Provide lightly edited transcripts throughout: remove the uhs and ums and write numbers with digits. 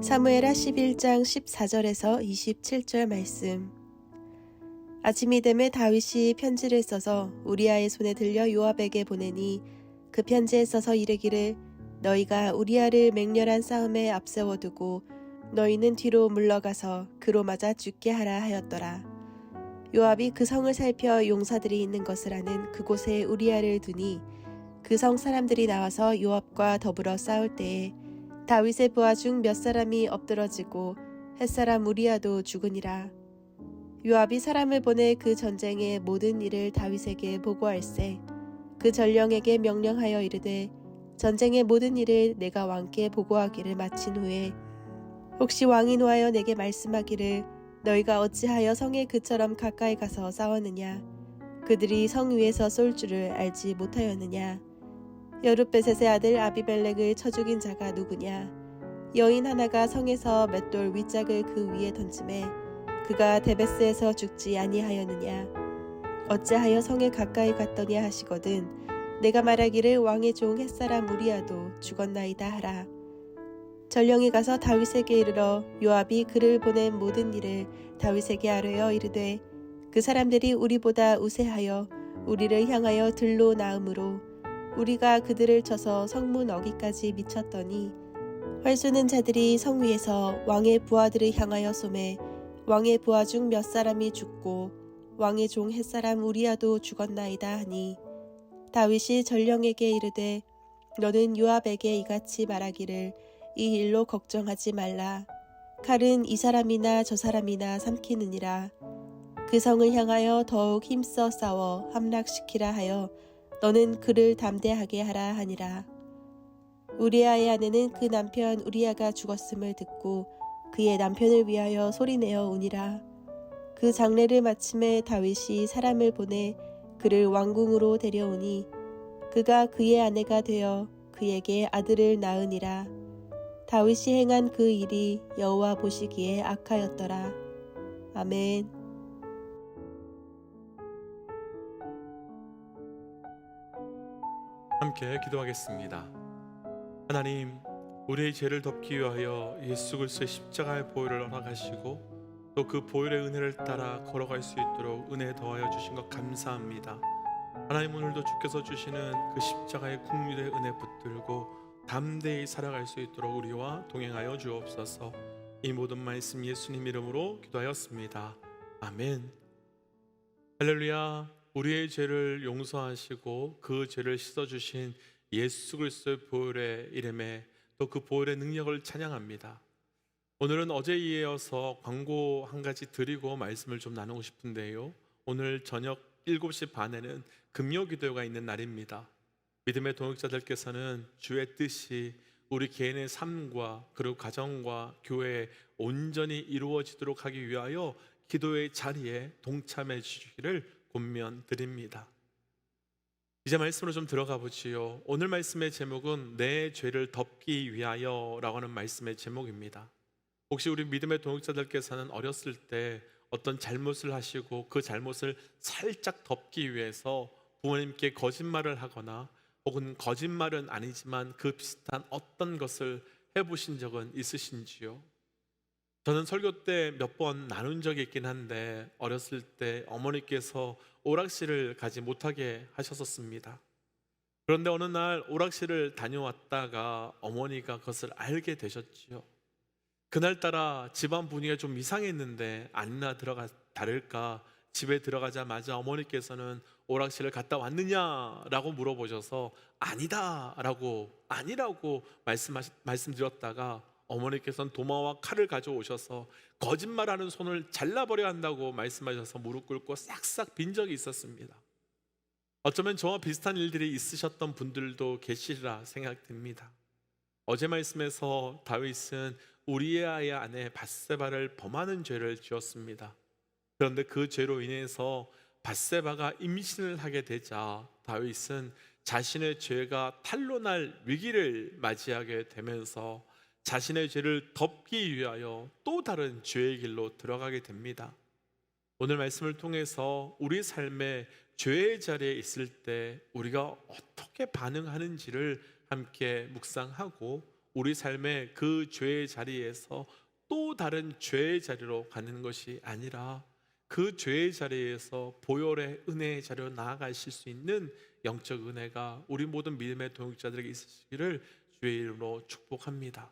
사무엘하 11장 14절에서 27절 말씀. 아침이 되매 다윗이 편지를 써서 우리아의 손에 들려 요압에게 보내니 그 편지에 써서 이르기를 너희가 우리아를 맹렬한 싸움에 앞세워두고 너희는 뒤로 물러가서 그로 맞아 죽게 하라 하였더라. 요압이 그 성을 살펴 용사들이 있는 것을 아는 그곳에 우리아를 두니 그 성 사람들이 나와서 요압과 더불어 싸울 때에 다윗의 부하 중 몇 사람이 엎드러지고 햇사람 우리아도 죽으니라. 요압이 사람을 보내 그 전쟁의 모든 일을 다윗에게 보고할세 그 전령에게 명령하여 이르되 전쟁의 모든 일을 내가 왕께 보고하기를 마친 후에 혹시 왕이 노하여 내게 말씀하기를 너희가 어찌하여 성에 그처럼 가까이 가서 싸웠느냐 그들이 성 위에서 쏠 줄을 알지 못하였느냐 여룻베셋의 아들 아비멜렉을 쳐 죽인 자가 누구냐 여인 하나가 성에서 맷돌 윗짝을 그 위에 던지매 그가 데베스에서 죽지 아니하였느냐 어찌하여 성에 가까이 갔더냐 하시거든 내가 말하기를 왕의 종 햇사람 우리아도 죽었나이다 하라. 전령이 가서 다윗에게 이르러 요압이 그를 보낸 모든 일을 다윗에게 아뢰어 이르되 그 사람들이 우리보다 우세하여 우리를 향하여 들로 나음으로 우리가 그들을 쳐서 성문 어기까지 미쳤더니 활 쏘는 자들이 성 위에서 왕의 부하들을 향하여 쏘매 왕의 부하 중 몇 사람이 죽고 왕의 종 햇사람 우리아도 죽었나이다 하니 다윗이 전령에게 이르되 너는 요압에게 이같이 말하기를 이 일로 걱정하지 말라. 칼은 이 사람이나 저 사람이나 삼키느니라. 그 성을 향하여 더욱 힘써 싸워 함락시키라 하여 너는 그를 담대하게 하라 하니라. 우리아의 아내는 그 남편 우리아가 죽었음을 듣고 그의 남편을 위하여 소리내어 우니라. 그 장례를 마침에 다윗이 사람을 보내 그를 왕궁으로 데려오니 그가 그의 아내가 되어 그에게 아들을 낳으니라. 다윗이 행한 그 일이 여호와 보시기에 악하였더라. 아멘. 함께 기도하겠습니다. 하나님, 우리의 죄를 덮기 위하여 예수 그리스도의 십자가의 보혈을 허락하시고 또 그 보혈의 은혜를 따라 걸어갈 수 있도록 은혜 더하여 주신 것 감사합니다. 하나님, 오늘도 주께서 주시는 그 십자가의 국률의 은혜 붙들고 담대히 살아갈 수 있도록 우리와 동행하여 주옵소서. 이 모든 말씀 예수님 이름으로 기도하였습니다. 아멘. 할렐루야. 우리의 죄를 용서하시고 그 죄를 씻어주신 예수 그리스도의 보혈의 이름에 또 그 보혈의 능력을 찬양합니다. 오늘은 어제에 이어서 광고 한 가지 드리고 말씀을 좀 나누고 싶은데요, 오늘 저녁 7시 반에는 금요 기도가 있는 날입니다. 믿음의 동역자들께서는 주의 뜻이 우리 개인의 삶과 그리고 가정과 교회에 온전히 이루어지도록 하기 위하여 기도의 자리에 동참해 주시기를 권면드립니다. 이제 말씀으로 좀 들어가 보지요. 오늘 말씀의 제목은 내 죄를 덮기 위하여 라고 하는 말씀의 제목입니다. 혹시 우리 믿음의 동역자들께서는 어렸을 때 어떤 잘못을 하시고 그 잘못을 살짝 덮기 위해서 부모님께 거짓말을 하거나 혹은 거짓말은 아니지만 그 비슷한 어떤 것을 해보신 적은 있으신지요? 저는 설교 때 몇 번 나눈 적이 있긴 한데 어렸을 때 어머니께서 오락실을 가지 못하게 하셨었습니다. 그런데 어느 날 오락실을 다녀왔다가 어머니가 그것을 알게 되셨지요. 그날따라 집안 분위기가 좀 이상했는데 아니나 다를까 집에 들어가자마자 어머니께서는 오락실을 갔다 왔느냐라고 물어보셔서 아니라고 말씀드렸다가 어머니께서는 도마와 칼을 가져오셔서 거짓말하는 손을 잘라버려야 한다고 말씀하셔서 무릎 꿇고 싹싹 빈 적이 있었습니다. 어쩌면 저와 비슷한 일들이 있으셨던 분들도 계시리라 생각됩니다. 어제 말씀에서 다윗은 우리아의 아내 밧세바를 범하는 죄를 지었습니다. 그런데 그 죄로 인해서 밧세바가 임신을 하게 되자 다윗은 자신의 죄가 탄로날 위기를 맞이하게 되면서 자신의 죄를 덮기 위하여 또 다른 죄의 길로 들어가게 됩니다. 오늘 말씀을 통해서 우리 삶의 죄의 자리에 있을 때 우리가 어떻게 반응하는지를 함께 묵상하고 우리 삶의 그 죄의 자리에서 또 다른 죄의 자리로 가는 것이 아니라 그 죄의 자리에서 보혈의 은혜의 자리로 나아가실 수 있는 영적 은혜가 우리 모든 믿음의 동역자들에게 있으시기를 주의 이름으로 축복합니다.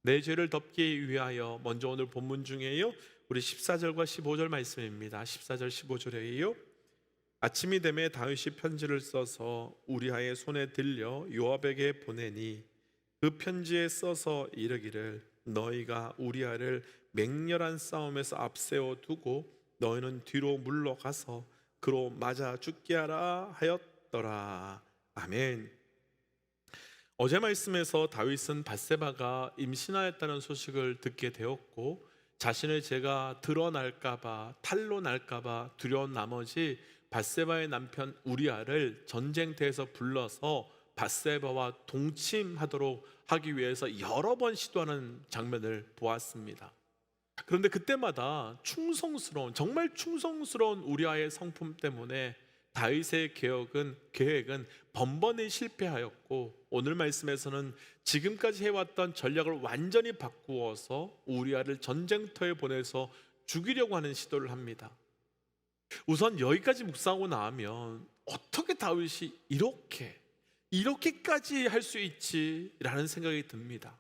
내 죄를 덮기 위하여 먼저 오늘 본문 중에요, 우리 14절과 15절 말씀입니다. 14절 15절에요, 아침이 되매 다윗이 편지를 써서 우리아의 손에 들려 요압에게 보내니 그 편지에 써서 이르기를 너희가 우리아를 맹렬한 싸움에서 앞세워 두고 너희는 뒤로 물러가서 그로 맞아 죽게 하라 하였더라. 아멘. 어제 말씀에서 다윗은 밧세바가 임신하였다는 소식을 듣게 되었고 자신의 죄가 드러날까봐 탄로 날까봐 두려운 나머지 밧세바의 남편 우리아를 전쟁터에서 불러서 밧세바와 동침하도록 하기 위해서 여러 번 시도하는 장면을 보았습니다. 그런데 그때마다 정말 충성스러운 우리아의 성품 때문에 다윗의 계획은 번번이 실패하였고 오늘 말씀에서는 지금까지 해왔던 전략을 완전히 바꾸어서 우리아를 전쟁터에 보내서 죽이려고 하는 시도를 합니다. 우선 여기까지 묵상하고 나면 어떻게 다윗이 이렇게까지 할 수 있지라는 생각이 듭니다.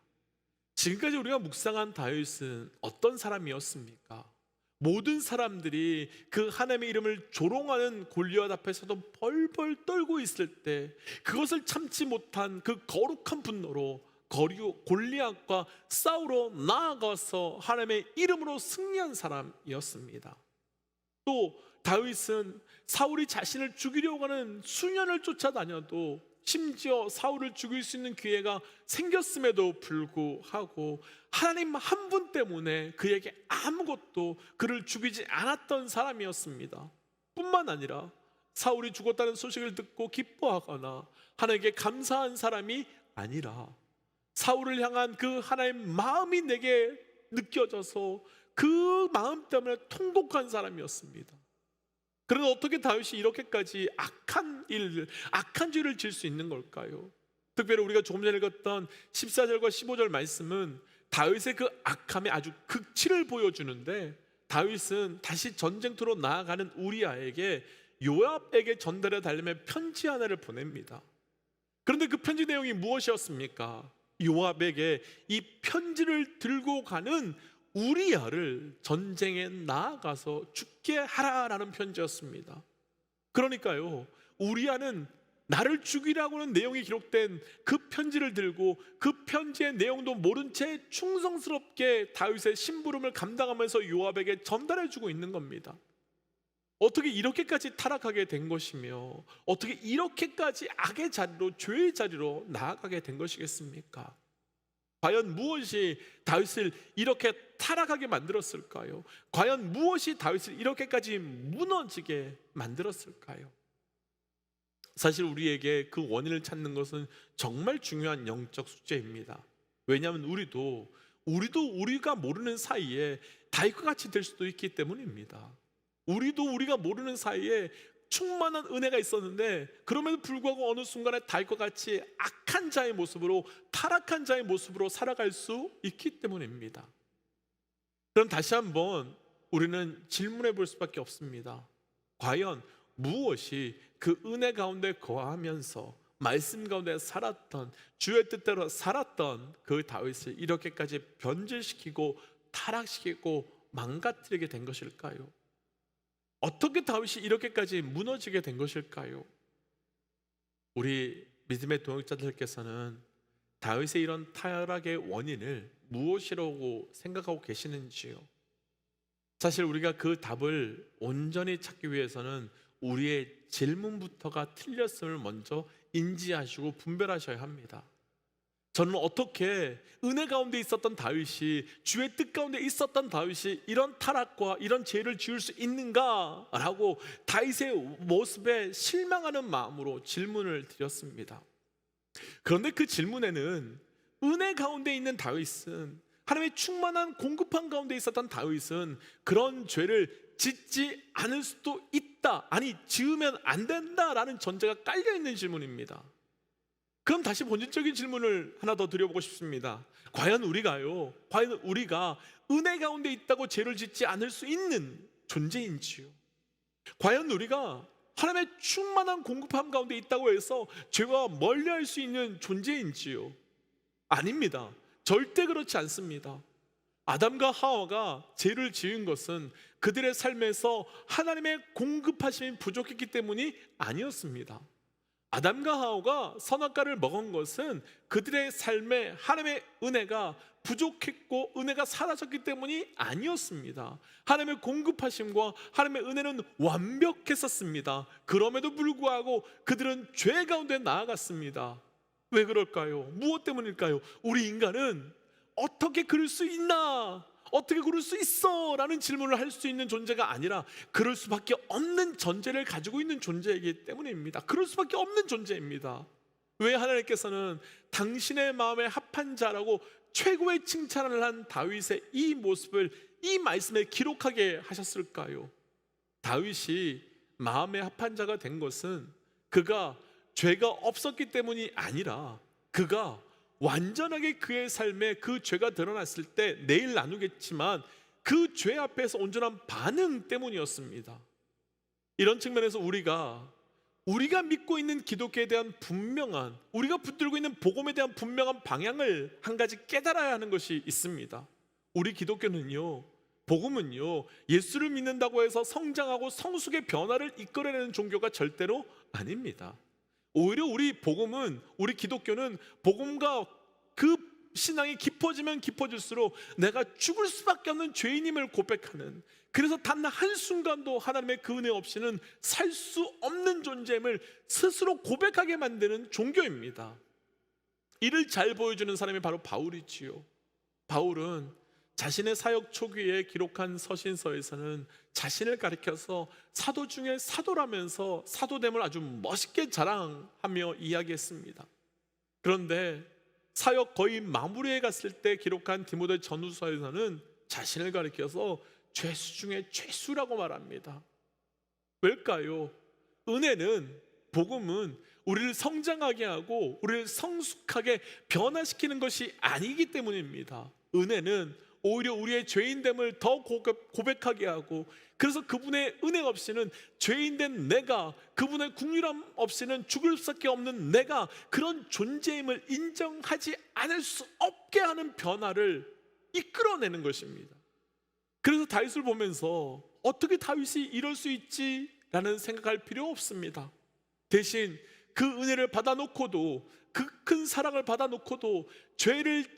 지금까지 우리가 묵상한 다윗은 어떤 사람이었습니까? 모든 사람들이 그 하나님의 이름을 조롱하는 골리앗 앞에서도 벌벌 떨고 있을 때 그것을 참지 못한 그 거룩한 분노로 골리앗과 싸우러 나아가서 하나님의 이름으로 승리한 사람이었습니다. 또 다윗은 사울이 자신을 죽이려고 하는 수년을 쫓아다녀도 심지어 사울을 죽일 수 있는 기회가 생겼음에도 불구하고 하나님 한 분 때문에 그에게 아무것도 그를 죽이지 않았던 사람이었습니다. 뿐만 아니라 사울이 죽었다는 소식을 듣고 기뻐하거나 하나님께 감사한 사람이 아니라 사울을 향한 그 하나님의 마음이 내게 느껴져서 그 마음 때문에 통곡한 사람이었습니다. 그런데 어떻게 다윗이 이렇게까지 악한 죄를 지을 수 있는 걸까요? 특별히 우리가 조금 전에 읽었던 14절과 15절 말씀은 다윗의 그 악함의 아주 극치를 보여주는데 다윗은 다시 전쟁터로 나아가는 우리아에게 요압에게 전달해 달라며 편지 하나를 보냅니다. 그런데 그 편지 내용이 무엇이었습니까? 요압에게 이 편지를 들고 가는 우리아를 전쟁에 나아가서 죽게 하라라는 편지였습니다. 그러니까요, 우리아는 나를 죽이라고 하는 내용이 기록된 그 편지를 들고 그 편지의 내용도 모른 채 충성스럽게 다윗의 심부름을 감당하면서 요압에게 전달해주고 있는 겁니다. 어떻게 이렇게까지 타락하게 된 것이며 어떻게 이렇게까지 악의 자리로, 죄의 자리로 나아가게 된 것이겠습니까? 과연 무엇이 다윗을 이렇게 타락하게 만들었을까요? 과연 무엇이 다윗을 이렇게까지 무너지게 만들었을까요? 사실 우리에게 그 원인을 찾는 것은 정말 중요한 영적 숙제입니다. 왜냐하면 우리도 우리가 모르는 사이에 다윗과 같이 될 수도 있기 때문입니다. 우리도 우리가 모르는 사이에 충만한 은혜가 있었는데 그럼에도 불구하고 어느 순간에 다윗과 같이 악한 자의 모습으로, 타락한 자의 모습으로 살아갈 수 있기 때문입니다. 그럼 다시 한번 우리는 질문해 볼 수밖에 없습니다. 과연 무엇이 그 은혜 가운데 거하면서 말씀 가운데 살았던, 주의 뜻대로 살았던 그 다윗을 이렇게까지 변질시키고 타락시키고 망가뜨리게 된 것일까요? 어떻게 다윗이 이렇게까지 무너지게 된 것일까요? 우리 믿음의 동역자들께서는 다윗의 이런 타락의 원인을 무엇이라고 생각하고 계시는지요? 사실 우리가 그 답을 온전히 찾기 위해서는 우리의 질문부터가 틀렸음을 먼저 인지하시고 분별하셔야 합니다. 저는 어떻게 은혜 가운데 있었던 다윗이, 주의 뜻 가운데 있었던 다윗이 이런 타락과 이런 죄를 지을 수 있는가라고 다윗의 모습에 실망하는 마음으로 질문을 드렸습니다. 그런데 그 질문에는 은혜 가운데 있는 다윗은, 하나님의 충만한 공급한 가운데 있었던 다윗은 그런 죄를 짓지 않을 수도 있다, 아니 지으면 안 된다라는 전제가 깔려있는 질문입니다. 그럼 다시 본질적인 질문을 하나 더 드려보고 싶습니다. 과연 우리가 은혜 가운데 있다고 죄를 짓지 않을 수 있는 존재인지요? 과연 우리가 하나님의 충만한 공급함 가운데 있다고 해서 죄와 멀리할 수 있는 존재인지요? 아닙니다. 절대 그렇지 않습니다. 아담과 하와가 죄를 지은 것은 그들의 삶에서 하나님의 공급하심이 부족했기 때문이 아니었습니다. 아담과 하와가 선악과를 먹은 것은 그들의 삶에 하나님의 은혜가 부족했고 은혜가 사라졌기 때문이 아니었습니다. 하나님의 공급하심과 하나님의 은혜는 완벽했었습니다. 그럼에도 불구하고 그들은 죄 가운데 나아갔습니다. 왜 그럴까요? 무엇 때문일까요? 우리 인간은 어떻게 그럴 수 있나? 어떻게 그럴 수 있어? 라는 질문을 할 수 있는 존재가 아니라 그럴 수밖에 없는 전제를 가지고 있는 존재이기 때문입니다. 그럴 수밖에 없는 존재입니다. 왜 하나님께서는 당신의 마음에 합한 자라고 최고의 칭찬을 한 다윗의 이 모습을 이 말씀에 기록하게 하셨을까요? 다윗이 마음에 합한 자가 된 것은 그가 죄가 없었기 때문이 아니라 그가 완전하게 그의 삶에 그 죄가 드러났을 때 내일 나누겠지만 그 죄 앞에서 온전한 반응 때문이었습니다. 이런 측면에서 우리가 믿고 있는 기독교에 대한 분명한, 우리가 붙들고 있는 복음에 대한 분명한 방향을 한 가지 깨달아야 하는 것이 있습니다. 우리 기독교는요, 복음은요, 예수를 믿는다고 해서 성장하고 성숙의 변화를 이끌어내는 종교가 절대로 아닙니다. 오히려 우리 기독교는 복음과 그 신앙이 깊어지면 깊어질수록 내가 죽을 수밖에 없는 죄인임을 고백하는, 그래서 단 한순간도 하나님의 그 은혜 없이는 살 수 없는 존재임을 스스로 고백하게 만드는 종교입니다. 이를 잘 보여주는 사람이 바로 바울이지요. 바울은 자신의 사역 초기에 기록한 서신서에서는 자신을 가리켜서 사도 중에 사도라면서 사도됨을 아주 멋있게 자랑하며 이야기했습니다. 그런데 사역 거의 마무리에 갔을 때 기록한 디모데 전후서에서는 자신을 가리켜서 죄수 중에 죄수라고 말합니다. 왜일까요? 복음은 우리를 성장하게 하고 우리를 성숙하게 변화시키는 것이 아니기 때문입니다. 은혜는 오히려 우리의 죄인됨을 더 고백하게 하고, 그래서 그분의 은혜 없이는 죄인된 내가, 그분의 긍휼함 없이는 죽을 수밖에 없는 내가 그런 존재임을 인정하지 않을 수 없게 하는 변화를 이끌어내는 것입니다. 그래서 다윗을 보면서 어떻게 다윗이 이럴 수 있지? 라는 생각할 필요 없습니다. 대신 그 은혜를 받아놓고도, 그 큰 사랑을 받아놓고도 죄를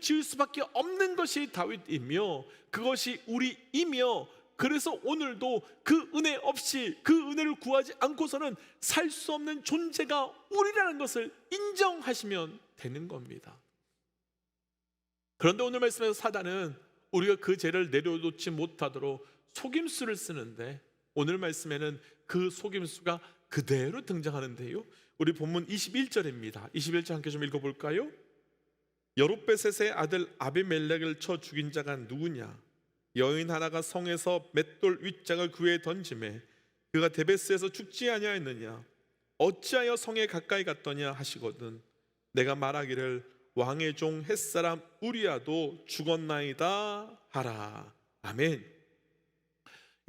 지을 수밖에 없는 것이 다윗이며 그것이 우리이며, 그래서 오늘도 그 은혜 없이, 그 은혜를 구하지 않고서는 살 수 없는 존재가 우리라는 것을 인정하시면 되는 겁니다. 그런데 오늘 말씀에서 사단은 우리가 그 죄를 내려놓지 못하도록 속임수를 쓰는데, 오늘 말씀에는 그 속임수가 그대로 등장하는데요, 우리 본문 21절입니다 21절 함께 좀 읽어볼까요? 여룹베셋의 아들 아비멜렉을 쳐 죽인 자가 누구냐? 여인 하나가 성에서 맷돌 윗장을 그에 던지매 그가 데베스에서 죽지 아니하였느냐? 어찌하여 성에 가까이 갔더냐 하시거든 내가 말하기를 왕의 종 햇사람 우리야도 죽었나이다 하라. 아멘.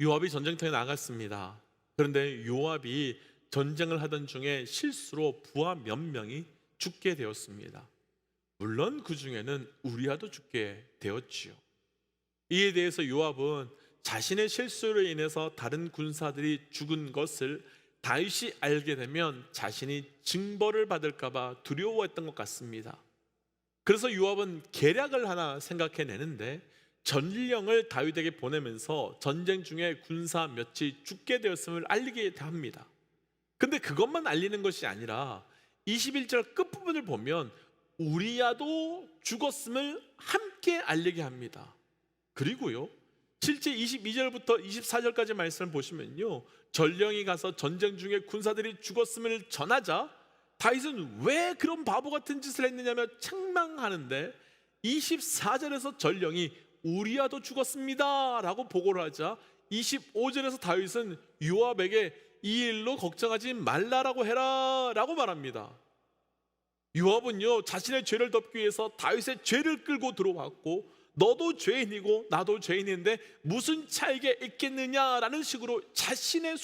요압이 전쟁터에 나갔습니다. 그런데 요압이 전쟁을 하던 중에 실수로 부하 몇 명이 죽게 되었습니다. 물론 그 중에는 우리야도 죽게 되었지요. 이에 대해서 요압은 자신의 실수로 인해서 다른 군사들이 죽은 것을 다윗이 알게 되면 자신이 징벌을 받을까 봐 두려워했던 것 같습니다. 그래서 요압은 계략을 하나 생각해내는데 전령을 다윗에게 보내면서 전쟁 중에 군사 몇이 죽게 되었음을 알리게 합니다. 근데 그것만 알리는 것이 아니라 21절 끝부분을 보면 우리야도 죽었음을 함께 알리게 합니다. 그리고요, 실제 22절부터 24절까지 말씀을 보시면요, 전령이 가서 전쟁 중에 군사들이 죽었음을 전하자 다윗은 왜 그런 바보 같은 짓을 했느냐며 책망하는데, 24절에서 전령이 우리야도 죽었습니다 라고 보고를 하자 25절에서 다윗은 요압에게 이 일로 걱정하지 말라라고 해라 라고 말합니다. 요압은요, 자신의 죄를 덮기 위해서 다윗의 죄를 끌고 들어왔고, 너도 죄인이고 나도 죄인인데 무슨 차이가 있겠느냐라는 식으로 자신의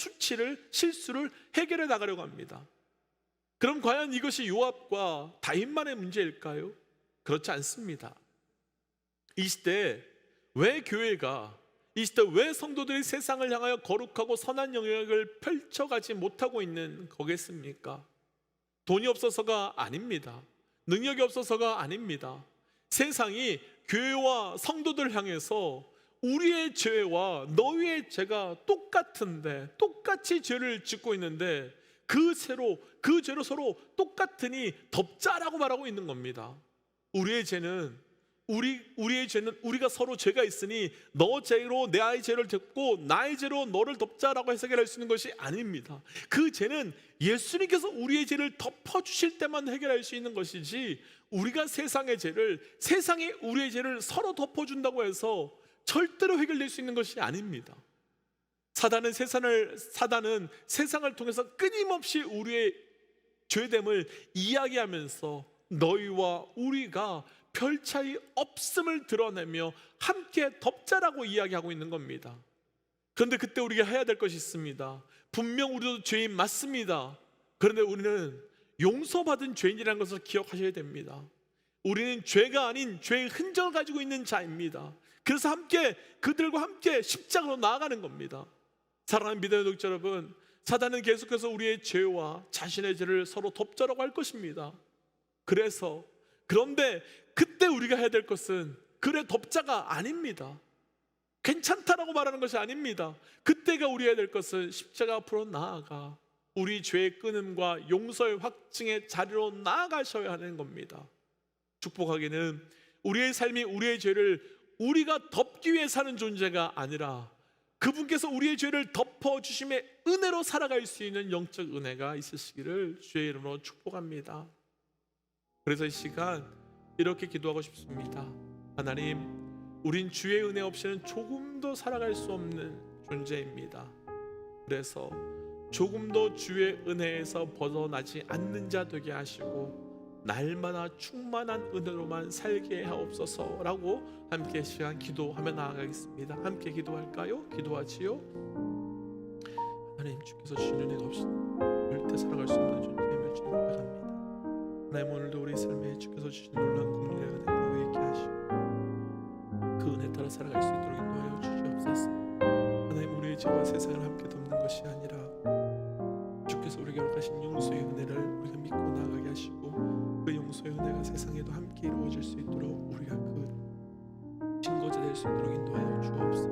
실수를 해결해 나가려고 합니다. 그럼 과연 이것이 요압과 다윗만의 문제일까요? 그렇지 않습니다. 이 시대에 왜 교회가, 이 시대 왜 성도들이 세상을 향하여 거룩하고 선한 영역을 펼쳐가지 못하고 있는 거겠습니까? 돈이 없어서가 아닙니다. 능력이 없어서가 아닙니다. 세상이 교회와 성도들 향해서 우리의 죄와 너희의 죄가 똑같은데, 똑같이 죄를 짓고 있는데 그 죄로 서로 똑같으니 덮자라고 말하고 있는 겁니다. 우리의 죄는 우리가 서로 죄가 있으니 너 죄로 내 아이 죄를 덮고 나의 죄로 너를 덮자라고 해석할 수 있는 것이 아닙니다. 그 죄는 예수님께서 우리의 죄를 덮어주실 때만 해결할 수 있는 것이지, 우리가 세상의 죄를, 세상이 우리의 죄를 서로 덮어준다고 해서 절대로 해결될 수 있는 것이 아닙니다. 사단은 세상을 통해서 끊임없이 우리의 죄됨을 이야기하면서 너희와 우리가 별 차이 없음을 드러내며 함께 덮자라고 이야기하고 있는 겁니다. 그런데 그때 우리가 해야 될 것이 있습니다. 분명 우리도 죄인 맞습니다. 그런데 우리는 용서받은 죄인이라는 것을 기억하셔야 됩니다. 우리는 죄가 아닌 죄의 흔적을 가지고 있는 자입니다. 그래서 그들과 함께 십자가로 나아가는 겁니다. 사랑하는 믿음의 독자 여러분, 사단은 계속해서 우리의 죄와 자신의 죄를 서로 덮자라고 할 것입니다. 그런데 그때 우리가 해야 될 것은 그래 덮자가 아닙니다. 괜찮다라고 말하는 것이 아닙니다. 그때가 우리 해야 될 것은 십자가 앞으로 나아가 우리 죄의 끊음과 용서의 확증의 자리로 나아가셔야 하는 겁니다. 축복하기는 우리의 삶이 우리의 죄를 우리가 덮기 위해 사는 존재가 아니라 그분께서 우리의 죄를 덮어주심의 은혜로 살아갈 수 있는 영적 은혜가 있으시기를 주의 이름으로 축복합니다. 그래서 이 시간 이렇게 기도하고 싶습니다. 하나님, 우린 주의 은혜 없이는 조금도 살아갈 수 없는 존재입니다. 그래서 조금도 주의 은혜에서 벗어나지 않는 자 되게 하시고 날마다 충만한 은혜로만 살게 하옵소서라고 함께 시간 기도하며 나아가겠습니다. 함께 기도할까요? 기도하지요. 하나님, 주께서 주신 은혜가 없이 절대 살아갈 수 없는 존재임을 주님 고백합니다. 하나님, 오늘도 우리 삶에 주께서 주신 놀라운 긍휼의 은혜가 있게 하시고 그 은혜 따라 살아갈 수 있도록 인도하여 주시옵소서. 하나님, 우리의 죄와 세상을 함께 덮는 것이 아니라 주께서 우리에게 허락하신 용서의 은혜를 우리가 믿고 나아가게 하시고 그 용서의 은혜가 세상에도 함께 이루어질 수 있도록 우리가 그 증거자 될 수 있도록 인도하여 주옵소서.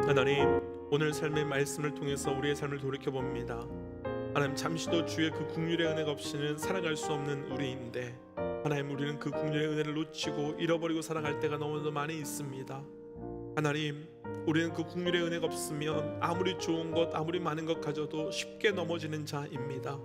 하나님, 오늘 삶의 말씀을 통해서 우리의 삶을 돌이켜봅니다. 하나님, 잠시도 주의 그 긍휼의 은혜가 없이는 살아갈 수 없는 우리인데 하나님, 우리는 그 긍휼의 은혜를 놓치고 잃어버리고 살아갈 때가 너무나 많이 있습니다. 하나님, 우리는 그 긍휼의 은혜가 없으면 아무리 좋은 것, 아무리 많은 것 가져도 쉽게 넘어지는 자입니다.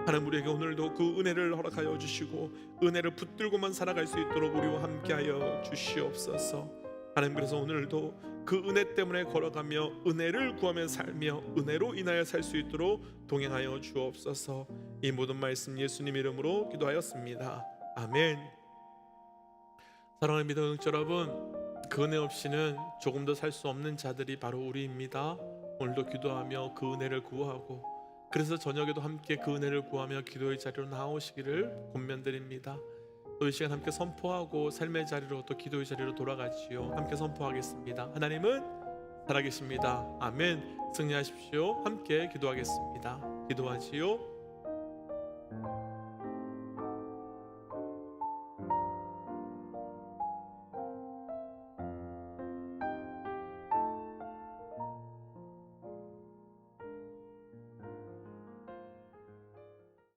하나님, 우리에게 오늘도 그 은혜를 허락하여 주시고 은혜를 붙들고만 살아갈 수 있도록 우리와 함께하여 주시옵소서. 하나님, 그래서 오늘도 그 은혜 때문에 걸어가며 은혜를 구하며 살며 은혜로 인하여 살 수 있도록 동행하여 주옵소서. 이 모든 말씀 예수님 이름으로 기도하였습니다. 아멘. 사랑하는 믿음의 여러분, 그 은혜 없이는 조금도 살 수 없는 자들이 바로 우리입니다. 오늘도 기도하며 그 은혜를 구하고, 그래서 저녁에도 함께 그 은혜를 구하며 기도의 자리로 나오시기를 권면드립니다. 또 이 시간 함께 선포하고 삶의 자리로 또 기도의 자리로 돌아가지요. 함께 선포하겠습니다. 하나님은 살아계십니다. 아멘. 승리하십시오. 함께 기도하겠습니다. 기도하지요.